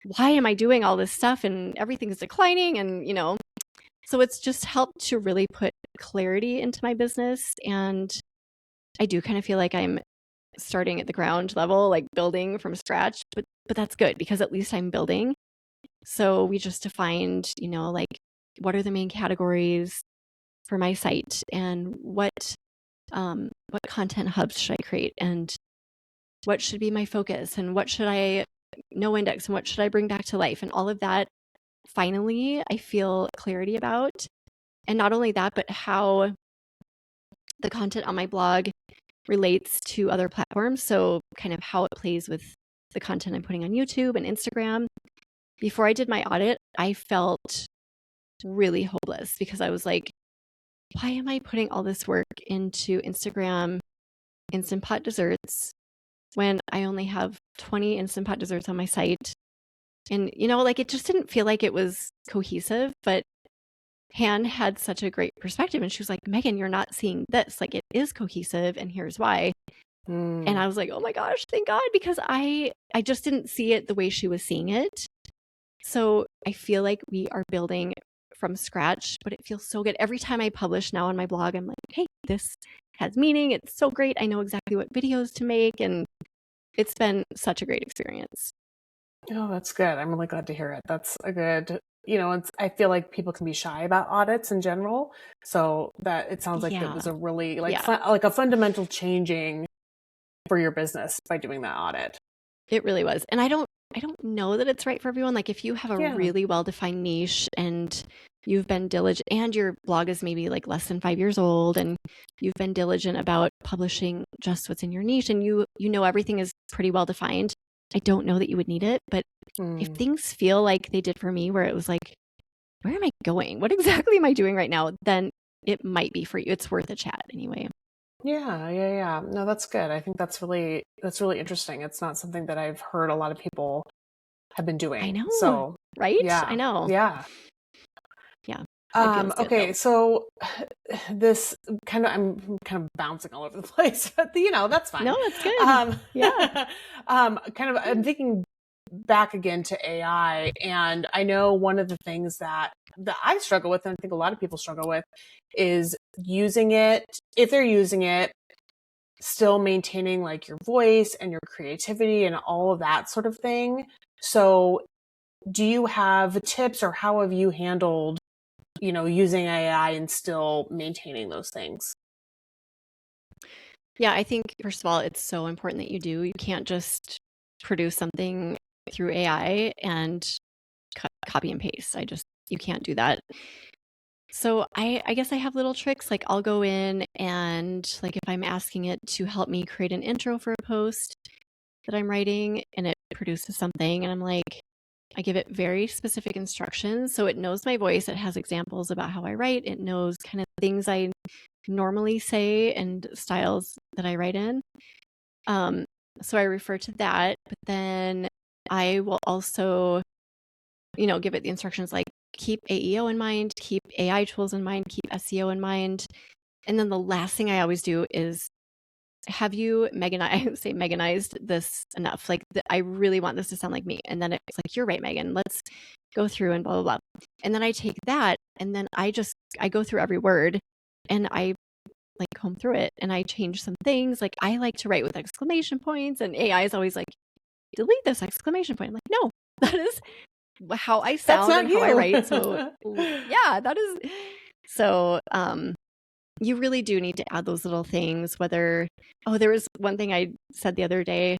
why am I doing all this stuff and everything's declining and, so it's just helped to really put clarity into my business. And I do kind of feel like I'm starting at the ground level, like building from scratch, but but that's good because at least I'm building. So we just defined, like what are the main categories for my site and what content hubs should I create and what should be my focus and what should I no index and what should I bring back to life, and all of that finally I feel clarity about. And not only that, but how the content on my blog relates to other platforms. So kind of how it plays with the content I'm putting on YouTube and Instagram. Before I did my audit, I felt really hopeless because I was like, why am I putting all this work into Instagram Instant Pot desserts when I only have 20 Instant Pot desserts on my site? And, like it just didn't feel like it was cohesive. But Han had such a great perspective and she was like, Megan, you're not seeing this. Like it is cohesive and here's why. And I was like, oh my gosh, thank God, because I just didn't see it the way she was seeing it. So I feel like we are building from scratch, but it feels so good. Every time I publish now on my blog, I'm like, hey, this has meaning. It's so great. I know exactly what videos to make. And it's been such a great experience. Oh, that's good. I'm really glad to hear it. That's a good, I feel like people can be shy about audits in general. So that it sounds like it was a really like a fundamental changing for your business by doing that audit. It really was. And I don't know that it's right for everyone. Like if you have a really well-defined niche and you've been diligent and your blog is maybe like less than 5 years old and you've been diligent about publishing just what's in your niche and you know everything is pretty well defined, I don't know that you would need it. But if things feel like they did for me, where it was like, where am I going? What exactly am I doing right now? Then it might be for you. It's worth a chat anyway. Yeah. No, that's good. I think that's really interesting. It's not something that I've heard a lot of people have been doing. I know. So, right? Yeah. I know. Yeah. Yeah. Okay. So this I'm kind of bouncing all over the place, but that's fine. No, that's good. Yeah. I'm thinking back again to AI, and I know one of the things that I struggle with, and I think a lot of people struggle with, is using it, if they're using it, still maintaining like your voice and your creativity and all of that sort of thing. So do you have tips, or how have you handled, using AI and still maintaining those things? Yeah, I think first of all, it's so important that you do. You can't just produce something through AI and copy and paste. You can't do that. So I guess I have little tricks. Like I'll go in and like if I'm asking it to help me create an intro for a post that I'm writing and it produces something, and I'm like, I give it very specific instructions. So it knows my voice. It has examples about how I write. It knows kind of things I normally say and styles that I write in. So I refer to that, but then I will also, give it the instructions like keep AEO in mind, keep AI tools in mind, keep SEO in mind. And then the last thing I always do is, have you Meganized this enough? Like I really want this to sound like me. And then it's like, you're right, Megan, let's go through and blah, blah, blah. And then I take that and then I go through every word and I like comb through it and I change some things. Like I like to write with exclamation points, and AI is always like, delete this exclamation point. I'm like, no, that is how I sound and how I write. So yeah, that is. So you really do need to add those little things. There was one thing I said the other day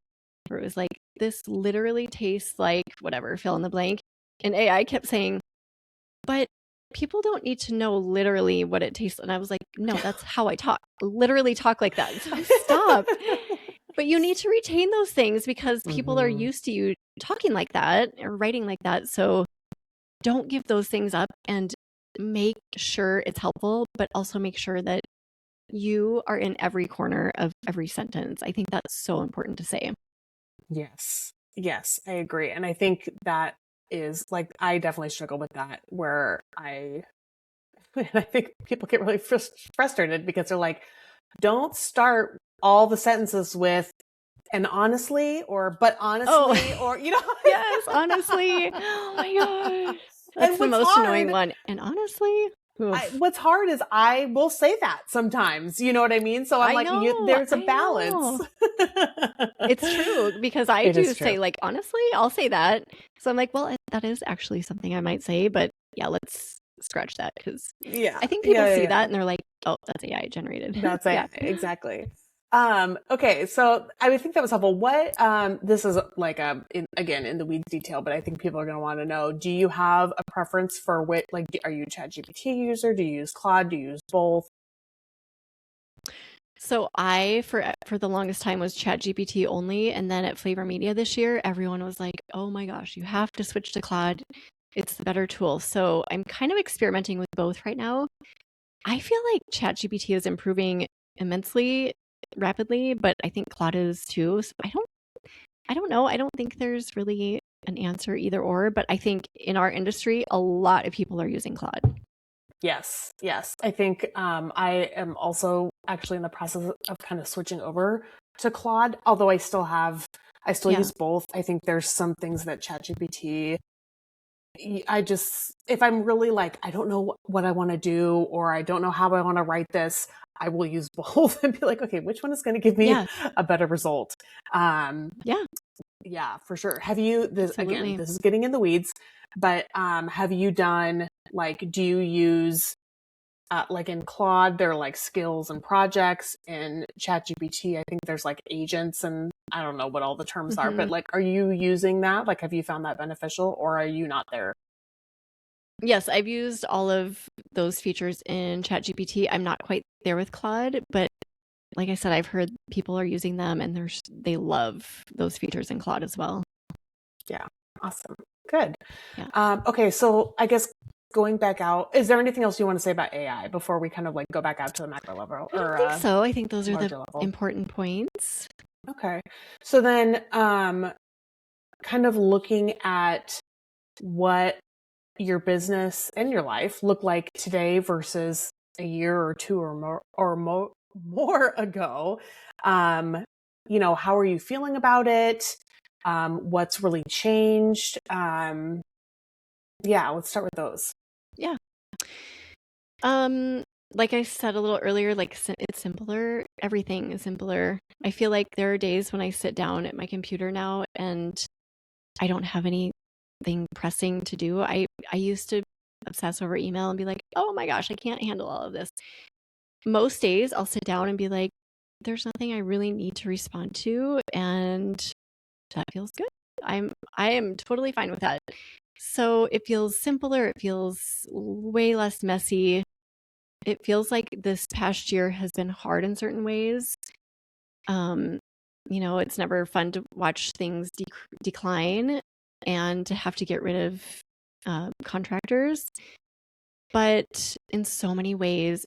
where it was like, this literally tastes like whatever, fill in the blank. And AI kept saying, but people don't need to know literally what it tastes. And I was like, no, that's how I talk. Literally talk like that. So stop. But you need to retain those things because people are used to you talking like that or writing like that. So don't give those things up and make sure it's helpful, but also make sure that you are in every corner of every sentence. I think that's so important to say. Yes, I agree. And I think that is like, I definitely struggle with that, where I think people get really frustrated because they're like, don't start all the sentences with and honestly, or but honestly, or yes, honestly. Oh my gosh, that's the most annoying one. And honestly, Oof. what's hard is I will say that sometimes, you know what I mean? So I'm I like, know. there's a I balance. know. It's true because I It do is true. say, like, honestly, I'll say that. So I'm like, well, that is actually something I might say, but yeah, let's scratch that because Yeah. I think people Yeah. see Yeah. that and they're like, oh, that's AI generated. That's Yeah. exactly. Okay, so I would think that was helpful. What this is like again in the weeds detail, but I think people are going to want to know. Do you have a preference for what? Like, are you a ChatGPT user? Do you use Claude? Do you use both? So I, for the longest time, was ChatGPT only, and then at Flavor Media this year, everyone was like, "Oh my gosh, you have to switch to Claude. It's the better tool." So I'm kind of experimenting with both right now. I feel like ChatGPT is improving immensely rapidly, but I think Claude is too. So I don't know. I don't think there's really an answer either or, but I think in our industry, a lot of people are using Claude. Yes, yes. I think I am also actually in the process of kind of switching over to Claude, although I still Yeah. use both. I think there's some things that ChatGPT, if I'm really like, I don't know what I want to do, or I don't know how I want to write this, I will use both and be like, okay, which one is going to give me Yeah. a better result? Yeah. Yeah, for sure. Have you, again, Absolutely. this is getting in the weeds, but have you done, like, do you use, like in Claude, there are like skills and projects. In ChatGPT, I think there's like agents and I don't know what all the terms are, but Hmm. like, are you using that? Like, have you found that beneficial or are you not there? Yes, I've used all of those features in ChatGPT. I'm not quite there with Claude, but like I said, I've heard people are using them and they love those features in Claude as well. Yeah. Awesome. Good. Yeah. Okay. So I guess going back out, is there anything else you want to say about AI before we kind of like go back out to the macro level I don't or think so. I think those are the larger level? important points. Okay. So then, kind of looking at what your business and your life look like today versus a year or two more ago. Um, how are you feeling about it? What's really changed? Yeah, let's start with those. Yeah. Um, like I said a little earlier, like it's simpler. Everything is simpler. I feel like there are days when I sit down at my computer now and I don't have anything pressing to do. I used to obsess over email and be like, "Oh my gosh, I can't handle all of this." Most days I'll sit down and be like, "There's nothing I really need to respond to," and that feels good. I am totally fine with that. So it feels simpler, it feels way less messy. It feels like this past year has been hard in certain ways. Um, it's never fun to watch things decline and to have to get rid of contractors. But in so many ways,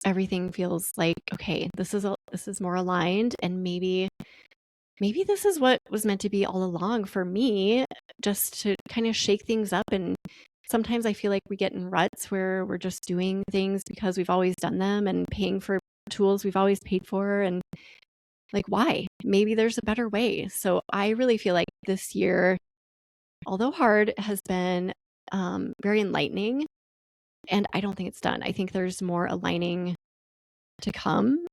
everything feels like, okay, this is more aligned, and maybe this is what was meant to be all along for me, just to kind of shake things up. And sometimes I feel like we get in ruts where we're just doing things because we've always done them and paying for tools we've always paid for. And like, why? Maybe there's a better way. So I really feel like this year, although hard, has been very enlightening. And I don't think it's done. I think there's more aligning to come.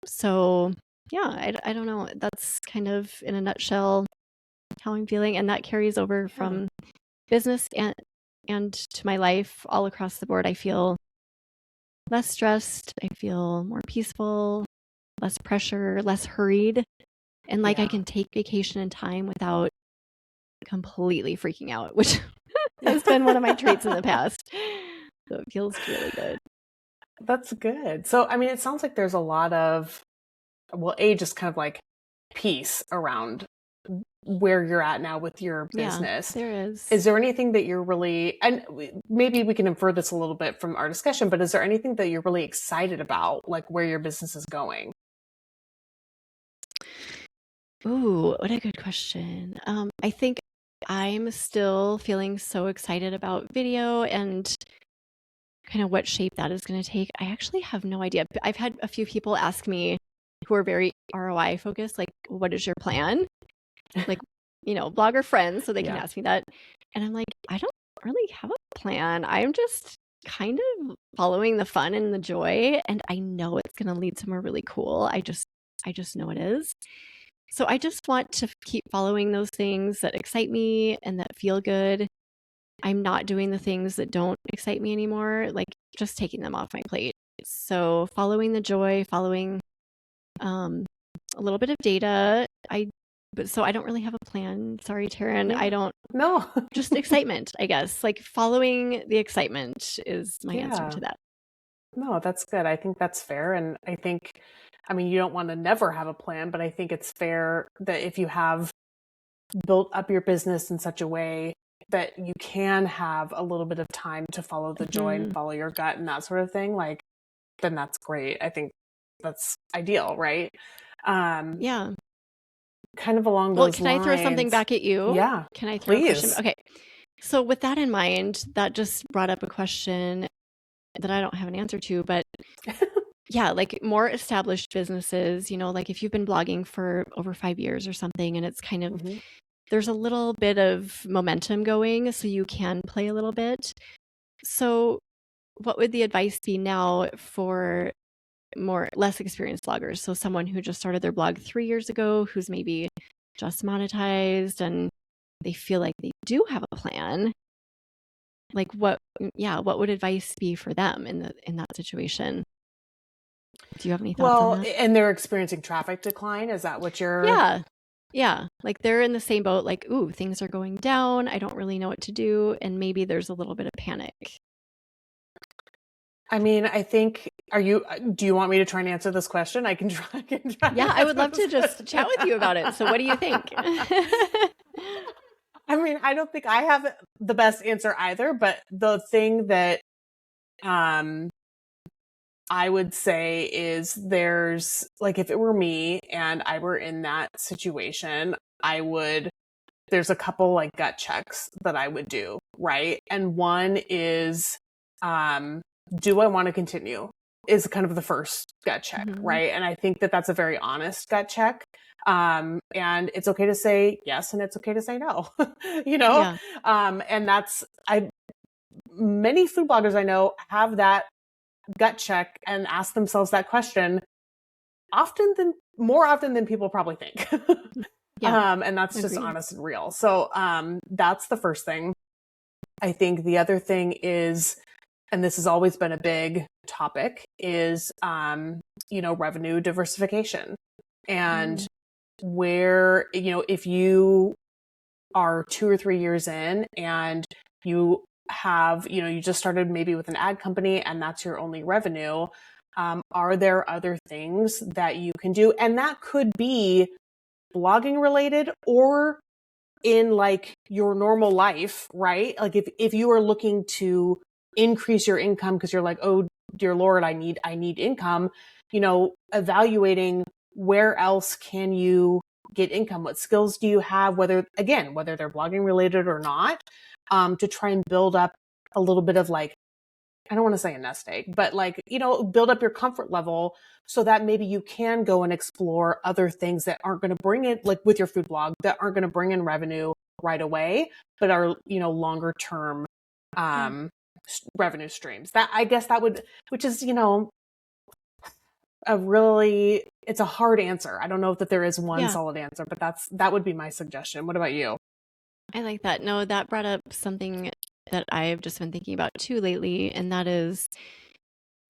So yeah, I don't know. That's kind of in a nutshell how I'm feeling. And that carries over Yeah. from business and to my life all across the board. I feel less stressed. I feel more peaceful, less pressure, less hurried. And like I Yeah. can take vacation and time without completely freaking out, which has been one of my traits in the past. So it feels really good. That's good. So, I mean, it sounds like there's a lot of, well, just kind of like peace around where you're at now with your Yeah, business. there is. Is there anything that you're really, and maybe we can infer this a little bit from our discussion, but is there anything that you're really excited about, like where your business is going? Ooh, what a good question. I think I'm still feeling so excited about video and kind of what shape that is going to take. I actually have no idea. I've had a few people ask me who are very ROI focused, like, what is your plan? Like, blogger friends, so they can Yeah. ask me that. And I'm like, I don't really have a plan. I'm just kind of following the fun and the joy, and I know it's going to lead somewhere really cool. I just know it is. So I just want to keep following those things that excite me and that feel good. I'm not doing the things that don't excite me anymore, like just taking them off my plate. So following the joy, following a little bit of data. So I don't really have a plan. Sorry, Taryn. Yeah. I don't. No. Just excitement, I guess. Like following the excitement is my answer Yeah. to that. No, that's good. I think that's fair. And I think, I mean, you don't want to never have a plan, but I think it's fair that if you have built up your business in such a way that you can have a little bit of time to follow the joy and follow your gut and that sort of thing, like, then that's great. I think that's ideal, right? Yeah. Kind of along Well, those can I throw something lines. back at you? Yeah, Can I throw a question? please. Okay. So with that in mind, that just brought up a question that I don't have an answer to, but yeah, like more established businesses, like if you've been blogging for over 5 years or something, and it's kind of, there's a little bit of momentum going, so you can play a little bit. So what would the advice be now for less experienced bloggers? So someone who just started their blog 3 years ago, who's maybe just monetized and they feel like they do have a plan. Like what would advice be for them in that situation? Do you have any thoughts on Well, that? and they're experiencing traffic decline. Is that what you're? Yeah. Yeah. Like they're in the same boat, like, ooh, things are going down. I don't really know what to do. And maybe there's a little bit of panic. I mean, I think, do you want me to try and answer this question? I can try. Yeah, I would love to just chat with you about it. So what do you think? I mean, I don't think I have the best answer either, but the thing that I would say is there's like, if it were me and I were in that situation, there's a couple like gut checks that I would do, right? And one is, do I want to continue? Is kind of the first gut check, right? And I think that that's a very honest gut check. And it's okay to say yes, and it's okay to say no, Yeah. and many food bloggers I know have that gut check and ask themselves that question more often than people probably think. Yeah. And that's just Agreed. honest and real. So, that's the first thing. I think the other thing is, and this has always been a big topic, is, revenue diversification. And where, if you are 2 or 3 years in and you have, you just started maybe with an ad company and that's your only revenue, are there other things that you can do? And that could be blogging related or in like your normal life, right? Like if you are looking to increase your income because you're like, oh dear Lord, I need income, evaluating where else can you get income? What skills do you have? Whether they're blogging related or not, to try and build up a little bit of like, I don't want to say a nest egg, but like, build up your comfort level so that maybe you can go and explore other things that aren't going to bring in, like with your food blog, that aren't going to bring in revenue right away, but are, longer term, revenue streams. That, I guess that would, which is, it's a hard answer. I don't know that there is one solid answer, but that would be my suggestion. What about you? I like that. No, that brought up something that I've just been thinking about too lately, and that is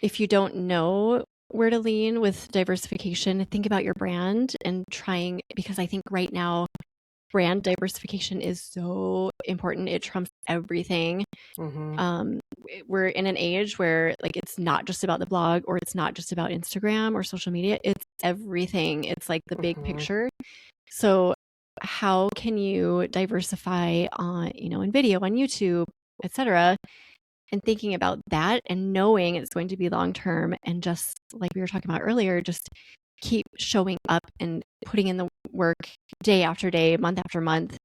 if you don't know where to lean with diversification, think about your brand and trying, because I think right now brand diversification is so important. It trumps everything. We're in an age where like it's not just about the blog or it's not just about Instagram or social media. It's everything. It's like the big picture. So how can you diversify on, in video, on YouTube, etc., and thinking about that and knowing it's going to be long term, and just like we were talking about earlier, just keep showing up and putting in the work day after day, month after month,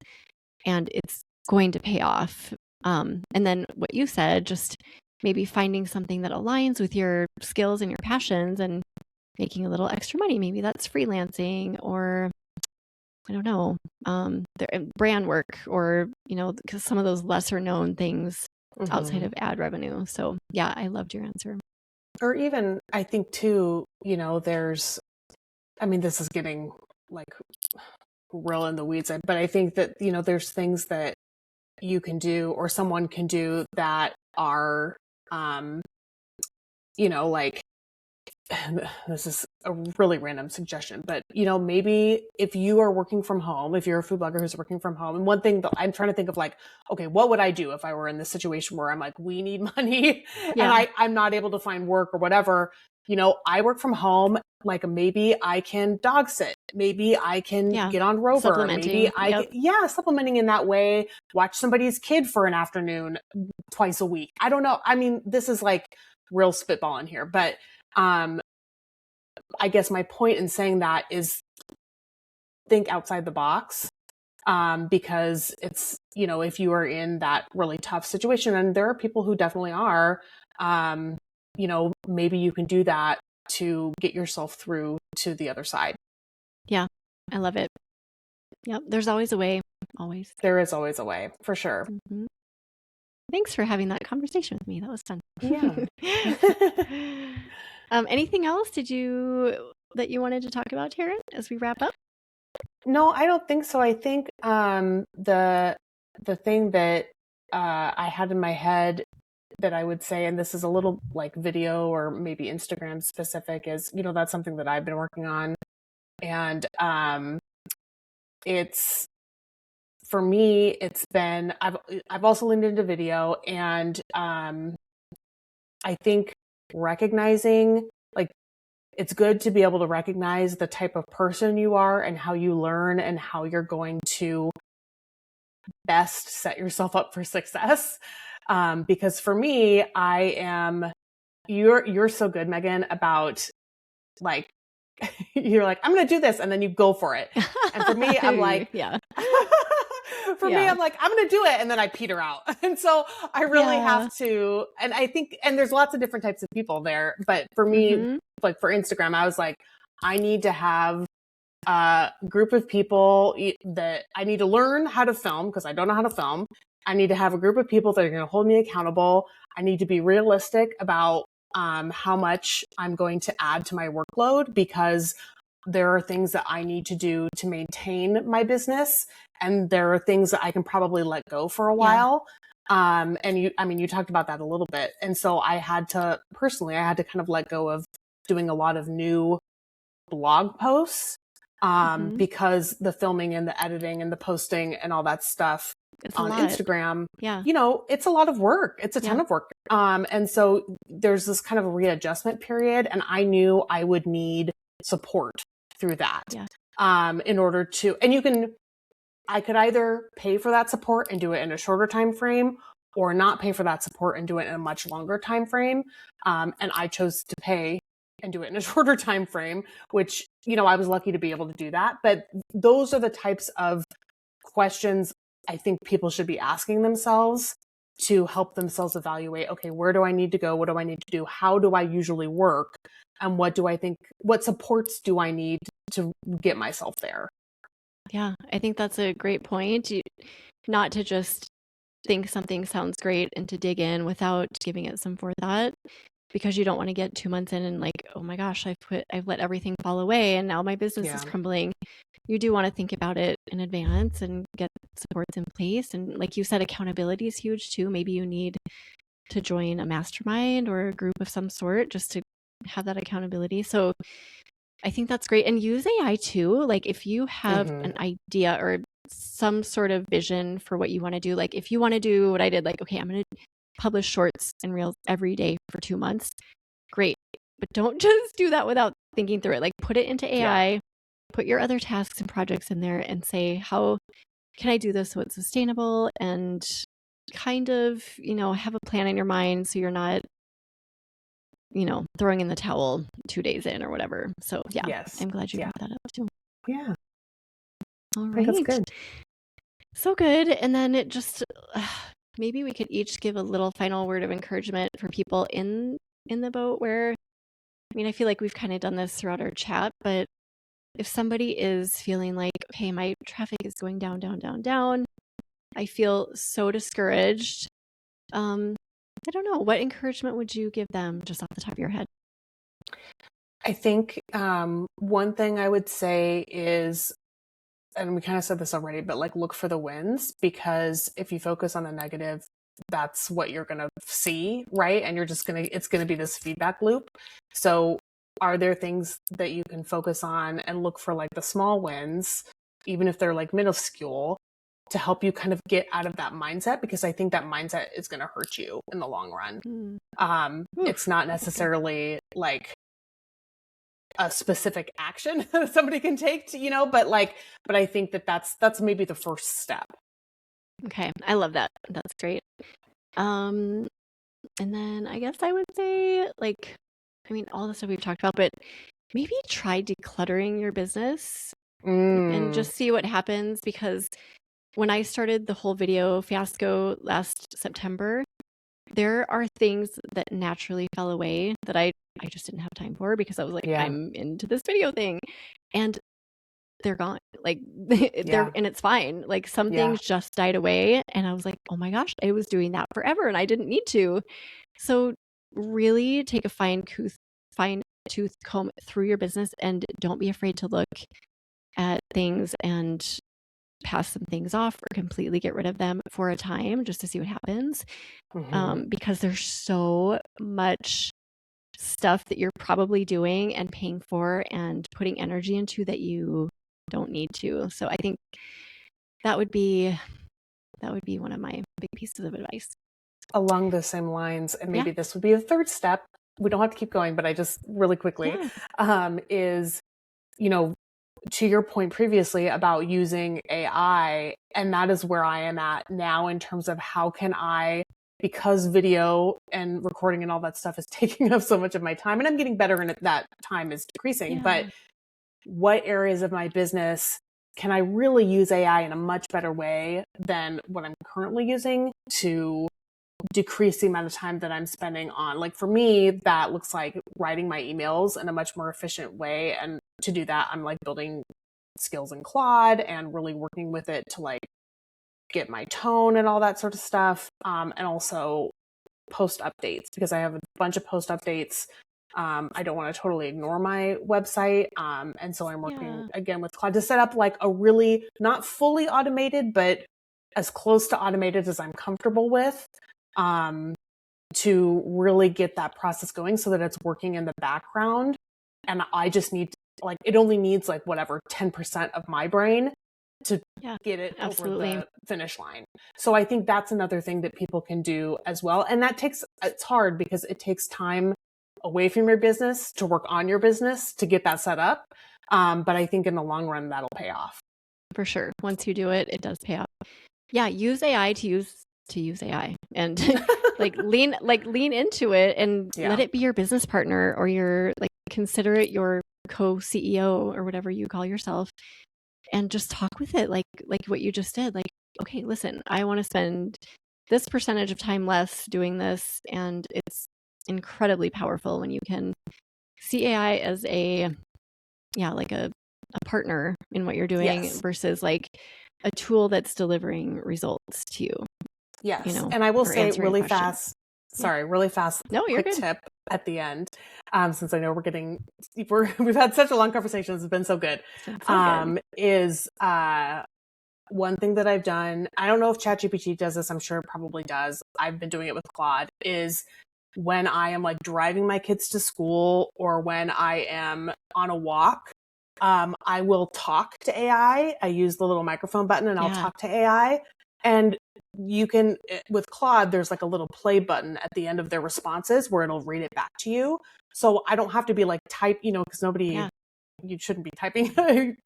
and it's going to pay off. And then what you said, just maybe finding something that aligns with your skills and your passions and making a little extra money. Maybe that's freelancing, or I don't know, brand work, or, because some of those lesser known things outside of ad revenue. So yeah, I loved your answer. Or even, I think too, this is getting like real in the weeds, but I think that, there's things that you can do or someone can do that are, like, this is a really random suggestion, but maybe if you are working from home, if you're a food blogger who's working from home, and one thing that I'm trying to think of, like, okay, what would I do if I were in this situation where I'm like, we need money and I'm not able to find work or whatever, I work from home. Like, maybe I can dog sit. Maybe I can get on Rover. Maybe supplementing in that way, watch somebody's kid for an afternoon twice a week. I don't know. I mean, this is like real spitballing here, but I guess my point in saying that is think outside the box, because it's, if you are in that really tough situation, and there are people who definitely are, maybe you can do that to get yourself through to the other side. Yeah, I love it. Yep, there's always a way. Always. There is always a way, for sure. Mm-hmm. Thanks for having that conversation with me. That was fun. Yeah. Anything else that you wanted to talk about, Taryn, as we wrap up? No, I don't think so. I think the thing that I had in my head that I would say, and this is a little like video or maybe Instagram specific, is, that's something that I've been working on. And it's, for me, it's been, I've also leaned into video, and I think recognizing, like, it's good to be able to recognize the type of person you are and how you learn and how you're going to best set yourself up for success. Because for me, you're so good, Megan, about, like, you're like, I'm going to do this. And then you go for it. And for me, I'm like, I'm like, I'm going to do it. And then I peter out. And so I really have to, and I think, and there's lots of different types of people there, but for me, like for Instagram, I was like, I need to have a group of people that I need to learn how to film, because I don't know how to film. I need to have a group of people that are going to hold me accountable. I need to be realistic about how much I'm going to add to my workload, because there are things that I need to do to maintain my business, and there are things that I can probably let go for a while. And you talked about that a little bit. And so I had to kind of let go of doing a lot of new blog posts, because the filming and the editing and the posting and all that stuff on Instagram, it's a lot of work. It's a ton of work. And so there's this kind of a readjustment period, and I knew I would need support through that. In order to, and I could either pay for that support and do it in a shorter time frame, or not pay for that support and do it in a much longer time frame. And I chose to pay and do it in a shorter time frame, which, I was lucky to be able to do that. But those are the types of questions I think people should be asking themselves to help themselves evaluate, okay, where do I need to go? What do I need to do? How do I usually work? And what supports do I need to get myself there? Yeah, I think that's a great point. Not to just think something sounds great and to dig in without giving it some forethought, because you don't want to get 2 months in and like, oh my gosh, I've let everything fall away and now my business is crumbling. You do want to think about it in advance and get supports in place. And like you said, accountability is huge too. Maybe you need to join a mastermind or a group of some sort just to have that accountability. So I think that's great. And use AI too. Like if you have an idea or some sort of vision for what you want to do, like if you want to do what I did, like, okay, I'm going to publish shorts and reels every day for 2 months. Great. But don't just do that without thinking through it. Like put it into AI, put your other tasks and projects in there and say, how can I do this so it's sustainable, and kind of, have a plan in your mind so you're not, throwing in the towel 2 days in or whatever. So I'm glad you brought that up too. Yeah. All right. That's good. So good. And then it just, maybe we could each give a little final word of encouragement for people in the boat where, I feel like we've kind of done this throughout our chat, but if somebody is feeling like, okay, my traffic is going down, down, down, down, I feel so discouraged. I don't know. What encouragement would you give them just off the top of your head? I think one thing I would say is, and we kind of said this already, but like look for the wins, because if you focus on the negative, that's what you're going to see, right? And you're just it's going to be this feedback loop. So are there things that you can focus on and look for like the small wins, even if they're like minuscule, to help you kind of get out of that mindset? Because I think that mindset is going to hurt you in the long run. It's not necessarily like a specific action that somebody can take to, but I think that's maybe the first step. Okay. I love that. That's great. And then I guess I would say all the stuff we've talked about, but maybe try decluttering your business and just see what happens. Because when I started the whole video fiasco last September, there are things that naturally fell away that I just didn't have time for, because I was like, I'm into this video thing, and they're gone. Like they're, and it's fine. Like some things just died away, and I was like, oh my gosh, I was doing that forever and I didn't need to. So really take a fine tooth comb through your business, and don't be afraid to look at things and pass some things off or completely get rid of them for a time just to see what happens. Because there's so much stuff that you're probably doing and paying for and putting energy into that you don't need to. So I think that would be one of my big pieces of advice. Along the same lines, and maybe this would be a third step. We don't have to keep going, but I just really quickly is, to your point previously about using AI, and that is where I am at now in terms of how can I, because video and recording and all that stuff is taking up so much of my time, and I'm getting better, and that time is decreasing, but what areas of my business can I really use AI in a much better way than what I'm currently using to decrease the amount of time that I'm spending on, like, for me, that looks like writing my emails in a much more efficient way. And to do that, I'm like building skills in Claude and really working with it to like get my tone and all that sort of stuff. And also post updates, because I have a bunch of post updates. I don't want to totally ignore my website. And so I'm working again with Claude to set up like a really not fully automated, but as close to automated as I'm comfortable with, to really get that process going so that it's working in the background. And I just need like, it only needs like whatever 10% of my brain to get it over the finish line. So I think that's another thing that people can do as well. And it's hard because it takes time away from your business to work on your business to get that set up. But I think in the long run, that'll pay off. For sure. Once you do it, it does pay off. Yeah. Use AI to use AI, and lean into it, and let it be your business partner, or consider it your co-CEO or whatever you call yourself, and just talk with it like what you just did. Like, okay, listen, I want to spend this percentage of time less doing this. And it's incredibly powerful when you can see AI as a partner in what you're doing versus like a tool that's delivering results to you. Yes. And I will say really fast, no, you're quick good. tip at the end, since I know we've had such a long conversation. It's been so good. Is one thing that I've done, I don't know if ChatGPT does this, I'm sure it probably does. I've been doing it with Claude, is when I am like driving my kids to school or when I am on a walk, I will talk to AI. I use the little microphone button and I'll talk to AI. And you can, with Claude, there's like a little play button at the end of their responses where it'll read it back to you. So I don't have to be like type, because you shouldn't be typing.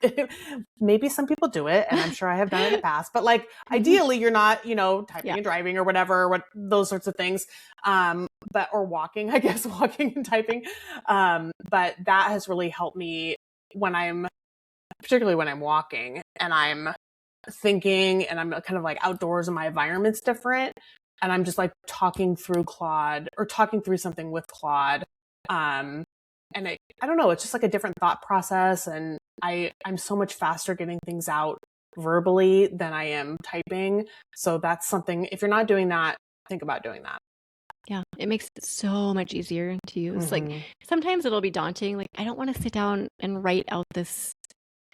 Maybe some people do it, and I'm sure I have done it in the past, but like ideally you're not, typing and driving or whatever, those sorts of things. Or walking, I guess, walking and typing. But that has really helped me particularly when I'm walking and I'm thinking and I'm kind of like outdoors and my environment's different. And I'm just like talking through Claude or talking through something with Claude. And I don't know, it's just like a different thought process. And I'm so much faster getting things out verbally than I am typing. So that's something, if you're not doing that, think about doing that. Yeah, it makes it so much easier to use. Like Mhm. sometimes it'll be daunting. Like I don't want to sit down and write out this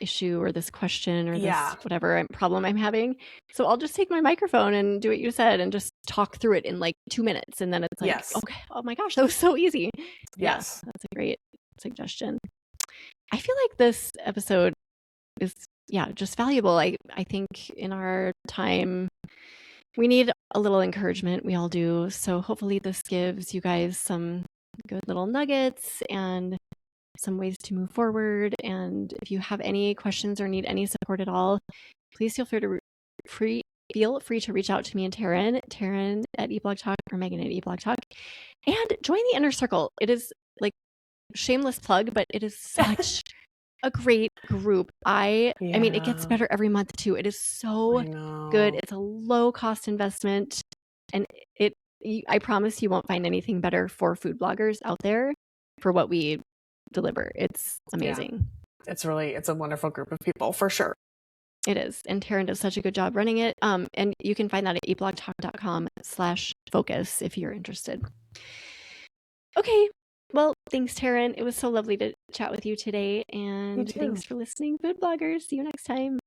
issue or this question or Yeah. this whatever problem I'm having. So I'll just take my microphone and do what you said and just talk through it in like 2 minutes. And then it's like, Yes. okay, oh my gosh, that was so easy. Yeah, Yes. that's a great suggestion. I feel like this episode is, yeah, just valuable. I think in our time, we need a little encouragement. We all do. So hopefully this gives you guys some good little nuggets and some ways to move forward. And if you have any questions or need any support at all, please feel free to reach out to me and Taryn at eBlog Talk or Megan at eBlog Talk, and join the inner circle. It is like shameless plug, but it is such a great group. I mean, it gets better every month too. It is so good. It's a low cost investment, and I promise you won't find anything better for food bloggers out there for what we deliver. It's amazing. Yeah. It's a wonderful group of people for sure. It is. And Taryn does such a good job running it. And you can find that at eblogtalk.com/focus if you're interested. Okay. Well, thanks, Taryn. It was so lovely to chat with you today. And thanks for listening, food bloggers. See you next time.